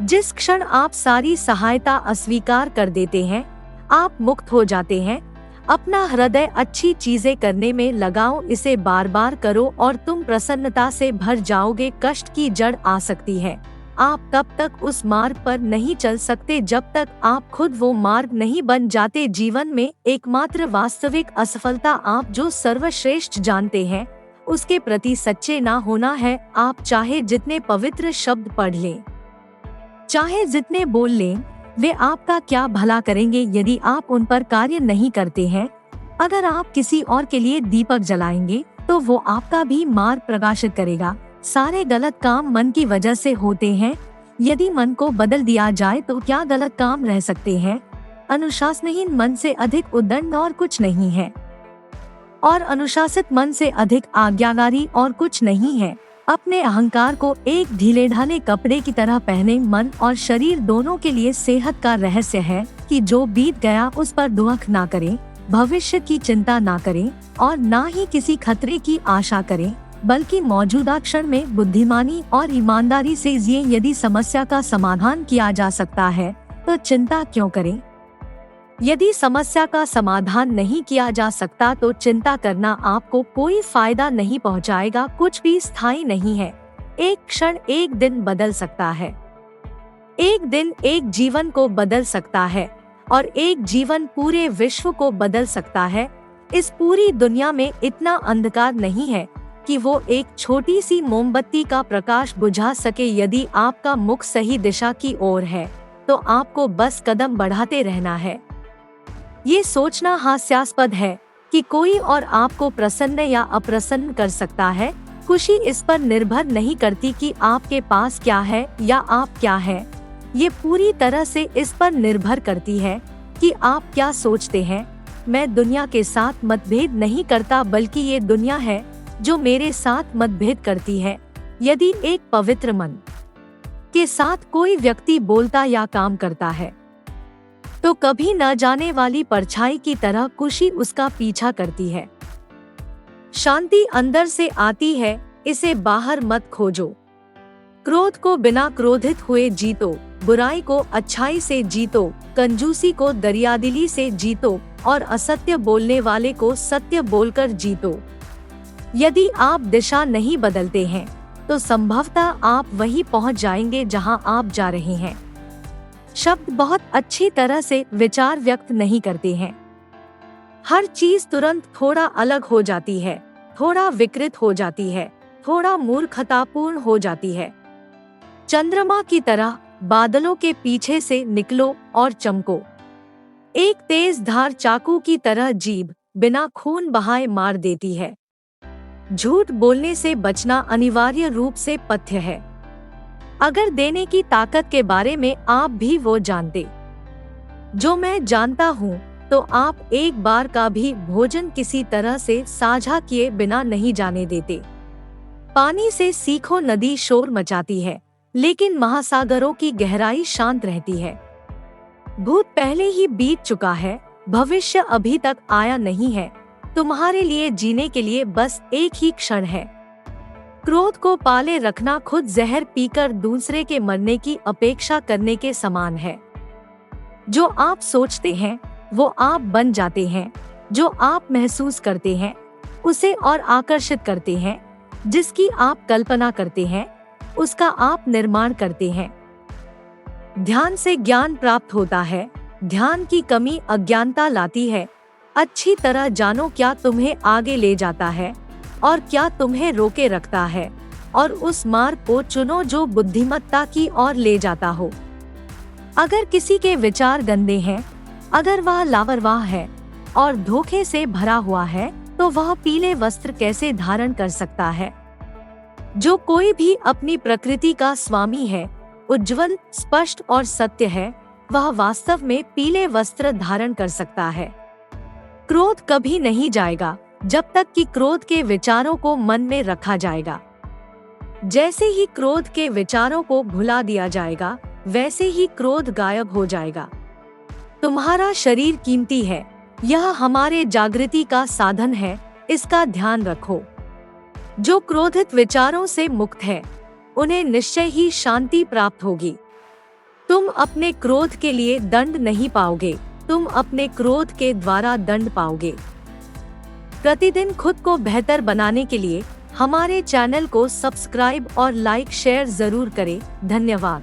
जिस क्षण आप सारी सहायता अस्वीकार कर देते हैं, आप मुक्त हो जाते हैं। अपना हृदय अच्छी चीजें करने में लगाओ, इसे बार बार करो और तुम प्रसन्नता से भर जाओगे। कष्ट की जड़ आ सकती है। आप तब तक उस मार्ग पर नहीं चल सकते जब तक आप खुद वो मार्ग नहीं बन जाते। जीवन में एकमात्र वास्तविक असफलता आप जो सर्वश्रेष्ठ जानते हैं उसके प्रति सच्चे ना होना है। आप चाहे जितने पवित्र शब्द पढ़ लें, चाहे जितने बोल लें, वे आपका क्या भला करेंगे यदि आप उन पर कार्य नहीं करते हैं। अगर आप किसी और के लिए दीपक जलाएंगे तो वो आपका भी मार्ग प्रकाशित करेगा। सारे गलत काम मन की वजह से होते हैं। यदि मन को बदल दिया जाए तो क्या गलत काम रह सकते हैं। अनुशासनहीन मन से अधिक उद्दंड और कुछ नहीं है, और अनुशासित मन से अधिक आज्ञाकारी और कुछ नहीं है। अपने अहंकार को एक ढीले ढाले कपड़े की तरह पहने। मन और शरीर दोनों के लिए सेहत का रहस्य है कि जो बीत गया उस पर दुख ना करें, भविष्य की चिंता ना करें और ना ही किसी खतरे की आशा करें, बल्कि मौजूदा क्षण में बुद्धिमानी और ईमानदारी से जिए। यदि समस्या का समाधान किया जा सकता है तो चिंता क्यों करें। यदि समस्या का समाधान नहीं किया जा सकता तो चिंता करना आपको कोई फायदा नहीं पहुंचाएगा। कुछ भी स्थायी नहीं है। एक क्षण एक दिन बदल सकता है, एक दिन एक जीवन को बदल सकता है और एक जीवन पूरे विश्व को बदल सकता है। इस पूरी दुनिया में इतना अंधकार नहीं है कि वो एक छोटी सी मोमबत्ती का प्रकाश बुझा सके। यदि आपका मुख सही दिशा की ओर है तो आपको बस कदम बढ़ाते रहना है। ये सोचना हास्यास्पद है कि कोई और आपको प्रसन्न या अप्रसन्न कर सकता है। खुशी इस पर निर्भर नहीं करती कि आपके पास क्या है या आप क्या है। ये पूरी तरह से इस पर निर्भर करती है कि आप क्या सोचते हैं। मैं दुनिया के साथ मतभेद नहीं करता, बल्कि ये दुनिया है जो मेरे साथ मतभेद करती है। यदि एक पवित्र मन के साथ कोई व्यक्ति बोलता या काम करता है तो कभी न जाने वाली परछाई की तरह खुशी उसका पीछा करती है। शांति अंदर से आती है, इसे बाहर मत खोजो। क्रोध को बिना क्रोधित हुए जीतो, बुराई को अच्छाई से जीतो, कंजूसी को दरियादिली से जीतो और असत्य बोलने वाले को सत्य बोलकर जीतो। यदि आप दिशा नहीं बदलते हैं तो संभवतः आप वहीं पहुंच जाएंगे जहां आप जा रहे हैं। शब्द बहुत अच्छी तरह से विचार व्यक्त नहीं करते हैं। हर चीज तुरंत थोड़ा अलग हो जाती है, थोड़ा विकृत हो जाती है, थोड़ा मूर्खतापूर्ण हो जाती है। चंद्रमा की तरह बादलों के पीछे से निकलो और चमको। एक तेज धार चाकू की तरह जीभ बिना खून बहाए मार देती है। झूठ बोलने से बचना अनिवार्य रूप से पथ्य है। अगर देने की ताकत के बारे में आप भी वो जानते जो मैं जानता हूँ, तो आप एक बार का भी भोजन किसी तरह से साझा किए बिना नहीं जाने देते। पानी से सीखो, नदी शोर मचाती है लेकिन महासागरों की गहराई शांत रहती है। भूत पहले ही बीत चुका है, भविष्य अभी तक आया नहीं है। तुम्हारे लिए जीने के लिए बस एक ही क्षण है। क्रोध को पाले रखना खुद जहर पीकर दूसरे के मरने की अपेक्षा करने के समान है। जो आप सोचते हैं वो आप बन जाते हैं। जो आप महसूस करते हैं उसे और आकर्षित करते हैं। जिसकी आप कल्पना करते हैं उसका आप निर्माण करते हैं। ध्यान से ज्ञान प्राप्त होता है। ध्यान की कमी अज्ञानता लाती है। अच्छी तरह जानो क्या तुम्हें आगे ले जाता है और क्या तुम्हें रोके रखता है, और उस मार्ग को चुनो जो बुद्धिमत्ता की ओर ले जाता हो। अगर किसी के विचार गंदे हैं, अगर वह लापरवाह है और धोखे से भरा हुआ है, तो वह पीले वस्त्र कैसे धारण कर सकता है। जो कोई भी अपनी प्रकृति का स्वामी है, उज्जवल, स्पष्ट और सत्य है, वह वास्तव में पीले वस्त्र धारण कर सकता है। क्रोध कभी नहीं जाएगा जब तक कि क्रोध के विचारों को मन में रखा जाएगा। जैसे ही क्रोध के विचारों को भुला दिया जाएगा, वैसे ही क्रोध गायब हो जाएगा। तुम्हारा शरीर कीमती है, यह हमारे जागृति का साधन है, इसका ध्यान रखो। जो क्रोधित विचारों से मुक्त है, उन्हें निश्चय ही शांति प्राप्त होगी। तुम अपने क्रोध के लिए दंड नहीं पाओगे, तुम अपने क्रोध के द्वारा दंड पाओगे। प्रतिदिन खुद को बेहतर बनाने के लिए हमारे चैनल को सब्सक्राइब और लाइक शेयर जरूर करें। धन्यवाद।